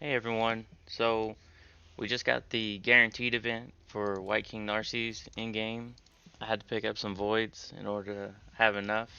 Hey everyone, so we just got the guaranteed event for White King Narses in game. I had to pick up some voids in order to have enough,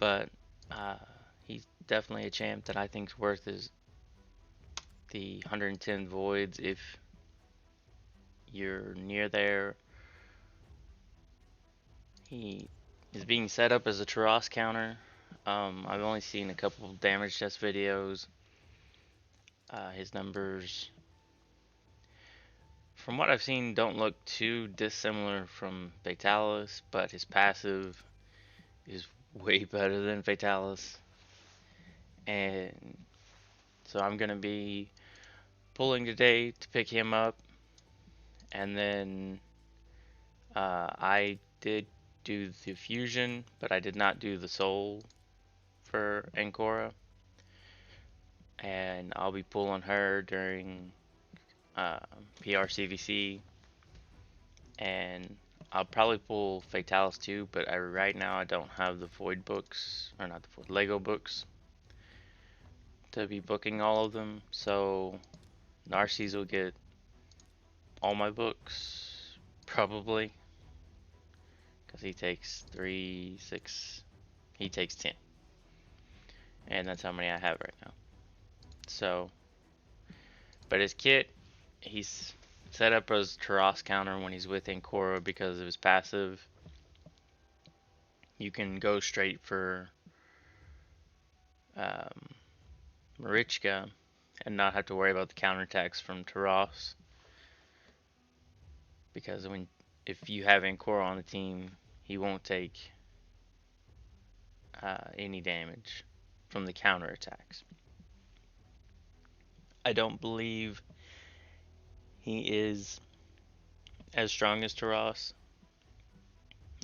but uh, he's definitely a champ that I think is worth the 110 voids if you're near there. He is being set up as a Taras counter. I've only seen a couple of damage test videos. His numbers, from what I've seen, don't look too dissimilar from Fatalis, but his passive is way better than Fatalis. And so I'm going to be pulling today to pick him up. And then I did do the fusion, but I did not do the soul for Ancora. And I'll be pulling her during uh, PRCVC. And I'll probably pull Fatalis too, but right now I don't have the Void books, or not the Void, Lego books to be booking all of them. So Narses will get all my books, probably, because he takes 3, 6, he takes 10. And that's how many I have right now. So, but his kit, he's set up as Taras counter when he's with Ancora because of his passive. You can go straight for um, Marichka and not have to worry about the counterattacks from Taras. Because if you have Ancora on the team, he won't take any damage from the counterattacks. I don't believe he is as strong as Taras.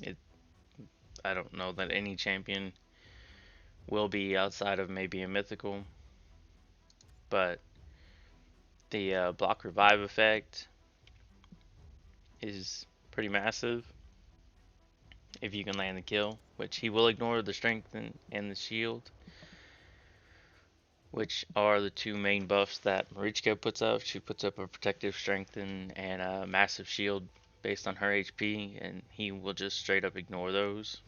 It, I don't know that any champion will be outside of maybe a mythical, but the block revive effect is pretty massive if you can land the kill, which he will ignore the strength and the shield, which are the two main buffs that Marichka puts up. She puts up a protective strength and a massive shield based on her HP, and he will just straight up ignore those.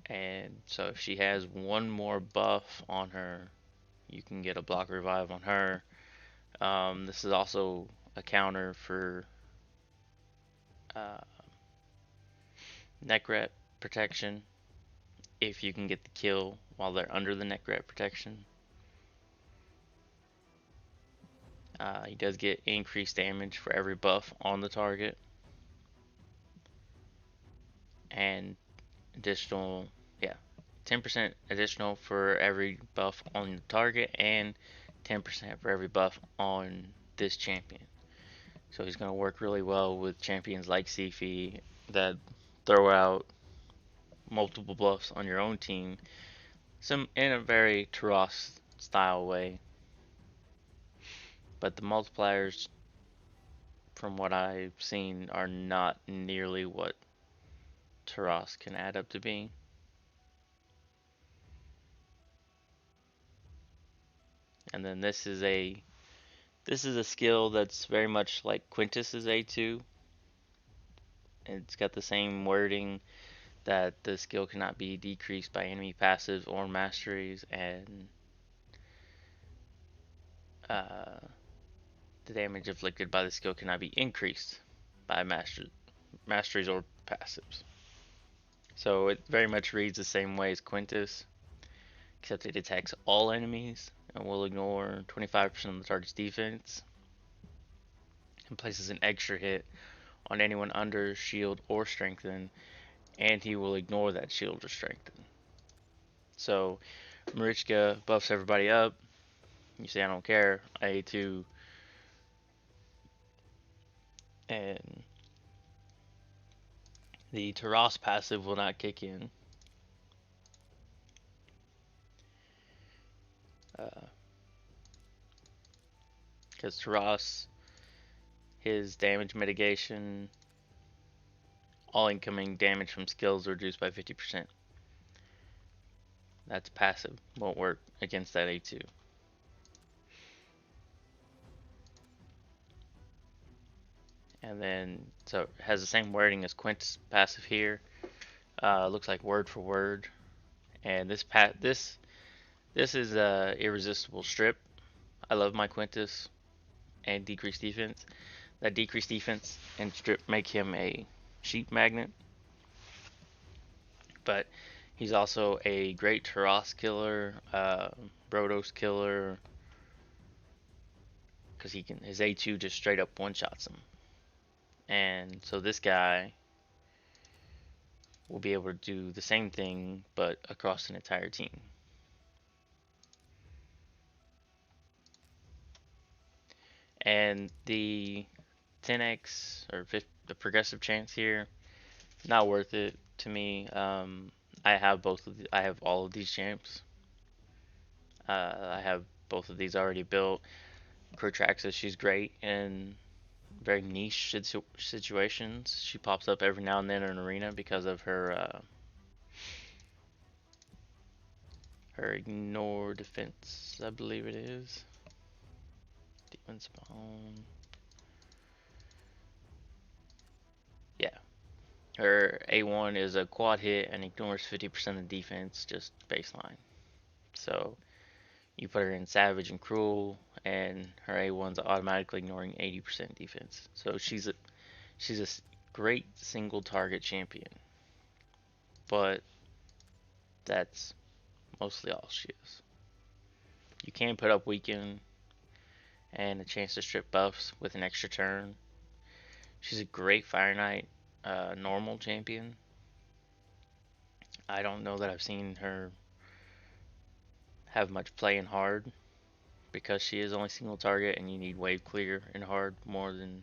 And so if she has one more buff on her, you can get a block revive on her. This is also a counter for uh, neck rep protection if you can get the kill while they're under the neck rep protection. He does get increased damage for every buff on the target, and additional, yeah, 10% additional for every buff on the target, and 10% for every buff on this champion. So he's going to work really well with champions like Sifi that throw out multiple buffs on your own team, some in a very Taras style way. But the multipliers, from what I've seen, are not nearly what Taras can add up to being. And then this is a skill that's very much like Quintus's A2. It's got the same wording that the skill cannot be decreased by enemy passives or masteries, and uh, the damage inflicted by the skill cannot be increased by masteries or passives. So it very much reads the same way as Quintus, except it attacks all enemies and will ignore 25% of the target's defense, and places an extra hit on anyone under shield or strengthen, and he will ignore that shield or strengthen. So Marichka buffs everybody up. You say I don't care. A2, and the Taras passive will not kick in. Because Taras, his damage mitigation, all incoming damage from skills are reduced by 50%. That's passive. Won't work against that A2. And then, so it has the same wording as Quint's passive here. Looks like word for word. And this is a irresistible strip. I love my Quintus and decreased defense. That decreased defense and strip make him a sheep magnet, but he's also a great Taras killer, Brodos killer, because he can his A2 just straight up one shots him, and so this guy will be able to do the same thing but across an entire team. And the 10x or 50, the progressive chance here, not worth it to me. I have I have all of these champs. I have both of these already built. Protraxis, she's great in very niche situations. She pops up every now and then in an arena because of her ignore defense, I believe it is. Demon spawn. Yeah. Her A1 is a quad hit and ignores 50% of defense, just baseline. So you put her in Savage and Cruel, and her A1's automatically ignoring 80% defense. So she's a great single target champion, but that's mostly all she is. You can put up Weaken and a chance to strip buffs with an extra turn. She's a great Fire Knight normal champion. I don't know that I've seen her have much play in hard because she is only single target and you need wave clear in hard more than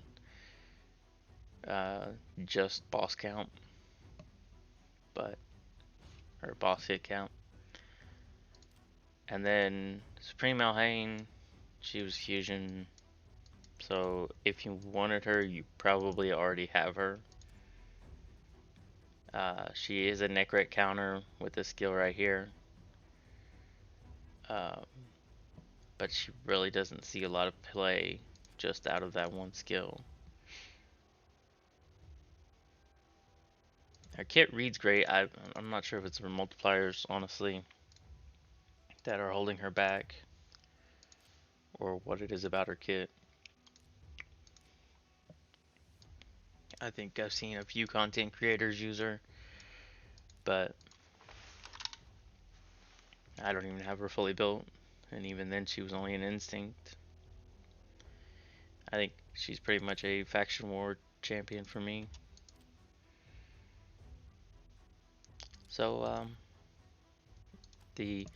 uh, just boss count, but or boss hit count. And then Supreme Alhaine, she was fusion, so if you wanted her, you probably already have her. She is a Necret counter with this skill right here, um, but she really doesn't see a lot of play just out of that one skill. Her kit reads great. I'm not sure if it's her multipliers, honestly, that are holding her back, or what it is about her kit. I think I've seen a few content creators use her, but I don't even have her fully built, and even then she was only an instinct. I think she's pretty much a faction war champion for me. So the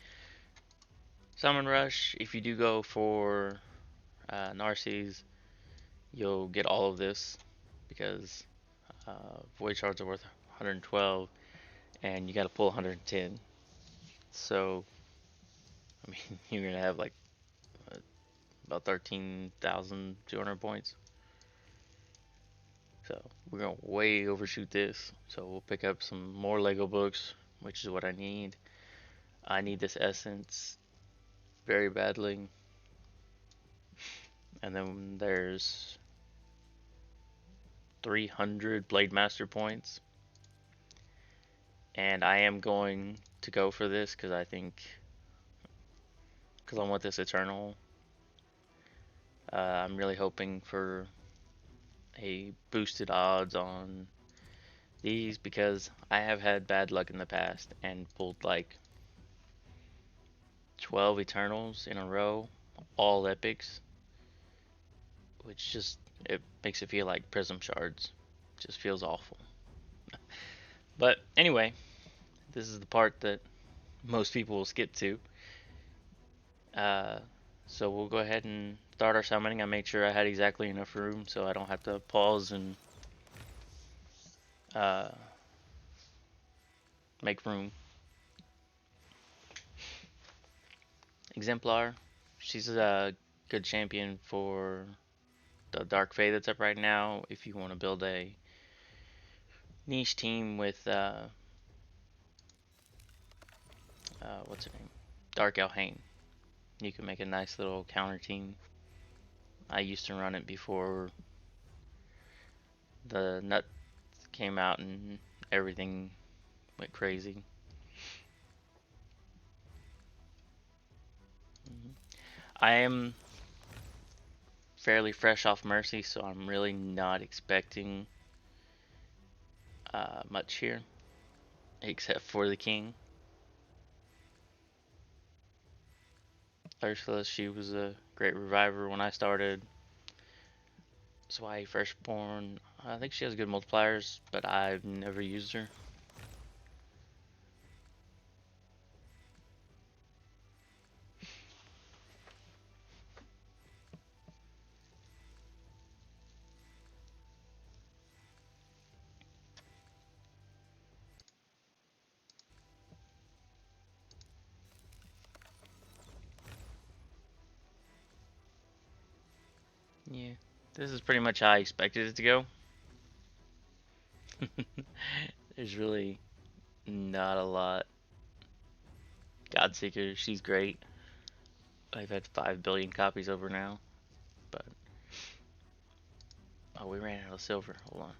summon rush, if you do go for Narses, you'll get all of this because void shards are worth 112, and you got to pull 110. So I mean, you're gonna have like about 13,200 points. So we're gonna way overshoot this. So we'll pick up some more Lego books, which is what I need. I need this essence very badly. And then there's 300 Blade Master points. And I am going to go for this because I want this Eternal. I'm really hoping for a boosted odds on these because I have had bad luck in the past and pulled like 12 Eternals in a row, all epics, which just it makes it feel like Prism Shards. Just feels awful. But anyway, this is the part that most people will skip to. Uh, so we'll go ahead and start our summoning. I made sure I had exactly enough room so I don't have to pause and uh, make room. Exemplar, she's a good champion for the Dark Fae that's up right now. If you want to build a niche team with what's her name? Dark Elhane. You can make a nice little counter team. I used to run it before the nut came out and everything went crazy. I am fairly fresh off Mercy, so I'm really not expecting much here, except for the King. Ursula, she was a great reviver when I started. That's why Firstborn, I think she has good multipliers, but I've never used her. Yeah, this is pretty much how I expected it to go. There's really not a lot. Godseeker, she's great. I've had 5 billion copies over now, but oh, we ran out of silver. Hold on.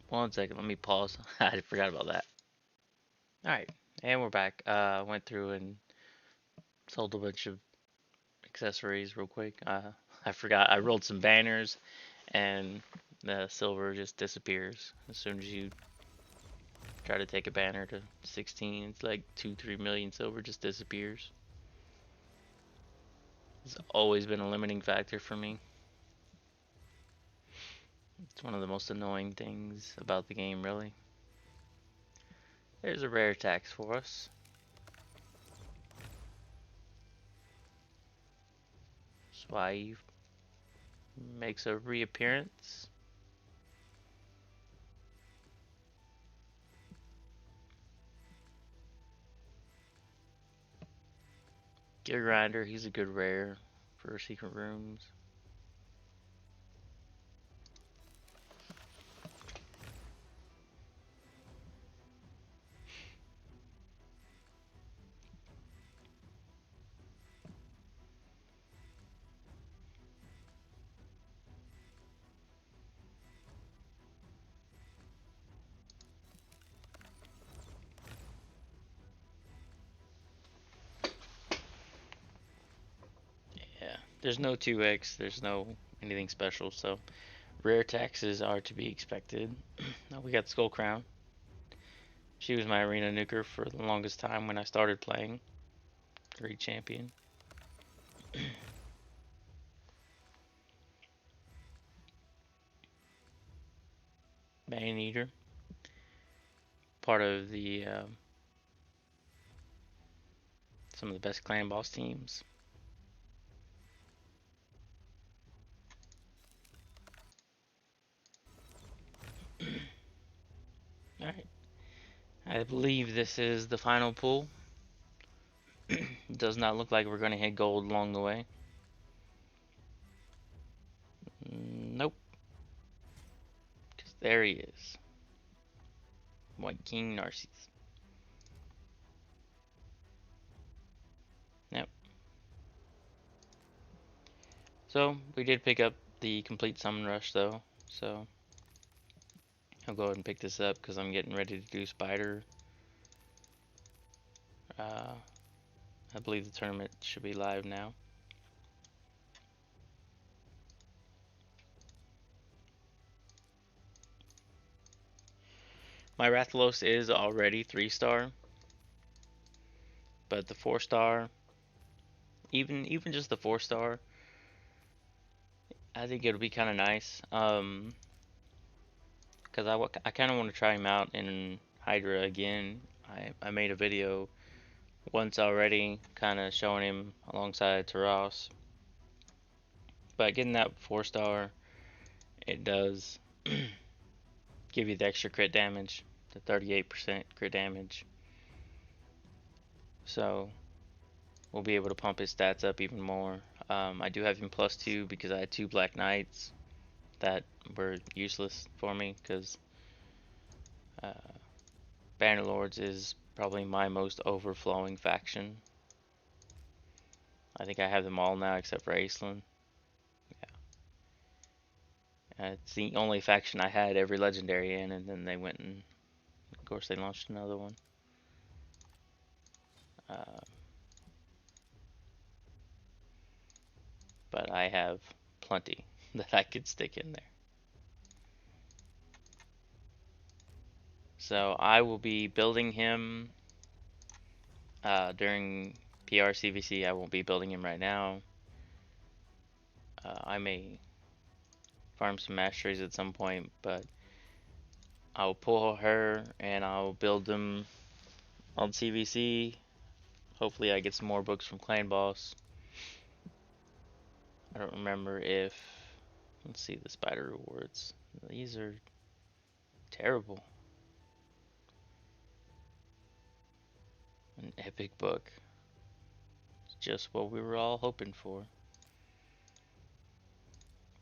One second, let me pause. I forgot about that. Alright, and we're back. Went through and sold a bunch of accessories real quick. I forgot, I rolled some banners, and the silver just disappears. As soon as you try to take a banner to 16, it's like 2-3 million silver just disappears. It's always been a limiting factor for me. It's one of the most annoying things about the game, really. There's a rare tax for us. Swive makes a reappearance. Gear Grinder, he's a good rare for secret rooms. Yeah, there's no 2x, there's no anything special, so rare taxes are to be expected. Now we got Skull Crown. She was my arena nuker for the longest time when I started playing. Great champion. Man Eater. Part of the some of the best clan boss teams. Alright. I believe this is the final pull. Does not look like we're going to hit gold along the way. Nope. Because there he is. White King Narses. Yep. So, we did pick up the complete summon rush though. So, I'll go ahead and pick this up because I'm getting ready to do Spider. I believe the tournament should be live now. My Rathalos is already 3-star, but the 4-star, even just the 4-star, I think it'll be kind of nice. Because I kind of want to try him out in Hydra again. I made a video once already, kind of showing him alongside Taras. But getting that 4-star, it does give you the extra crit damage, the 38% crit damage. So we'll be able to pump his stats up even more. I do have him +2 because I had 2 Black Knights that were useless for me because Bannerlords is probably my most overflowing faction. I think I have them all now except for Aislinn. It's the only faction I had every legendary in, and then they went and, of course, they launched another one. Uh, but I have plenty that I could stick in there. So I will be building him during PRCVC. I won't be building him right now. I may farm some masteries at some point, but I'll pull her and I'll build them on CVC. Hopefully I get some more books from Clan Boss. I don't remember if... Let's see the spider rewards. These are terrible. An epic book. It's just what we were all hoping for.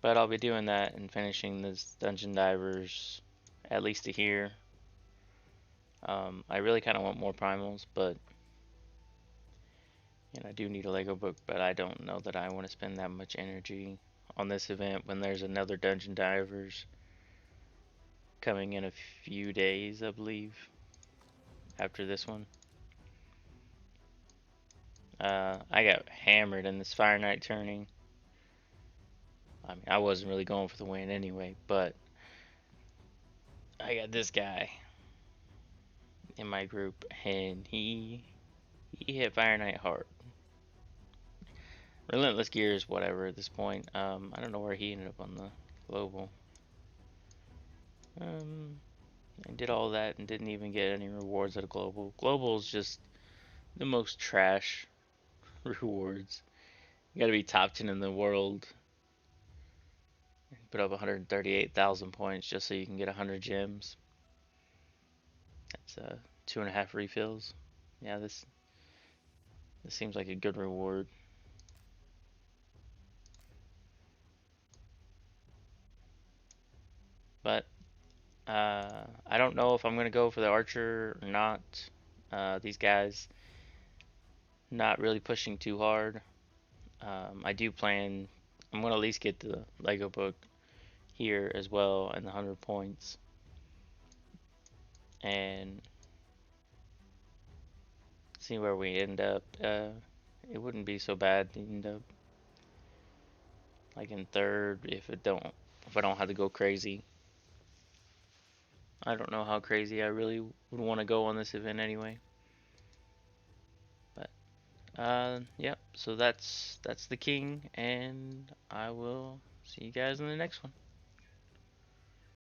But I'll be doing that and finishing this Dungeon Divers at least to here. I really kind of want more primals, but and I do need a Lego book, but I don't know that I want to spend that much energy on this event when there's another Dungeon Divers coming in a few days, I believe, after this one. I got hammered in this Fire Knight turning. I mean, I wasn't really going for the win anyway, but I got this guy in my group, and he hit Fire Knight hard. Relentless Gears, whatever at this point. I don't know where he ended up on the global. I did all that and didn't even get any rewards at a global. Global is just the most trash rewards. You gotta be top 10 in the world. Put up 138,000 points just so you can get 100 gems. That's 2.5 refills. Yeah, this seems like a good reward. But I don't know if I'm gonna go for the archer or not. These guys not really pushing too hard. I do plan. I'm gonna at least get the Lego book here as well and the 100 points, and see where we end up. It wouldn't be so bad to end up like in third if I don't have to go crazy. I don't know how crazy I really would want to go on this event anyway. But yep. So that's the king, and I will see you guys in the next one.